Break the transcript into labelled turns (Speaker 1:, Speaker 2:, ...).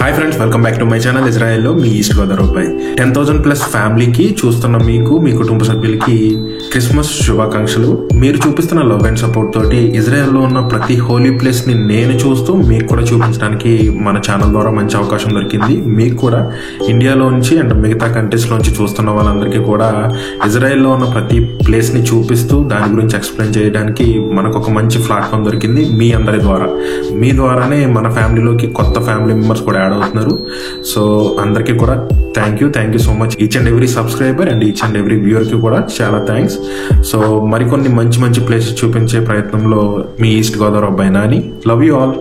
Speaker 1: Hi friends, welcome back to my channel. ఇజ్రాయెల్లో మీ East Godavari అబ్బాయి. 10,000+ ఫ్యామిలీకి చూస్తున్న మీకు, మీ కుటుంబ సభ్యులకి క్రిస్మస్ శుభాకాంక్షలు. మీరు చూపిస్తున్న లవ్ అండ్ సపోర్ట్ తోటి ఇజ్రాయెల్లో ఉన్న ప్రతి హోలీ ప్లేస్ ని నేను చూస్తూ మీకు కూడా చూపించడానికి మన ఛానల్ ద్వారా మంచి అవకాశం దొరికింది. మీకు కూడా ఇండియాలోంచి అండ్ మిగతా కంట్రీస్ లోంచి చూస్తున్న వాళ్ళందరికీ కూడా ఇజ్రాయెల్లో ఉన్న ప్రతి ప్లేస్ ని చూపిస్తూ దాని గురించి ఎక్స్ప్లెయిన్ చేయడానికి మనకు ఒక మంచి ప్లాట్ఫామ్ దొరికింది మీ అందరి ద్వారా. మీ ద్వారానే మన ఫ్యామిలీలోకి కొత్త ఫ్యామిలీ మెంబర్స్ కూడా యాడ్ అవుతున్నారు. సో అందరికీ కూడా thank you so much. Each and every subscriber and each and every viewer కి కూడా చాలా థ్యాంక్స్. సో మరికొన్ని మంచి ప్లేసెస్ చూపించే ప్రయత్నంలో మీ ఈస్ట్ గోదావరి అబ్బాయి నాని. Love you all.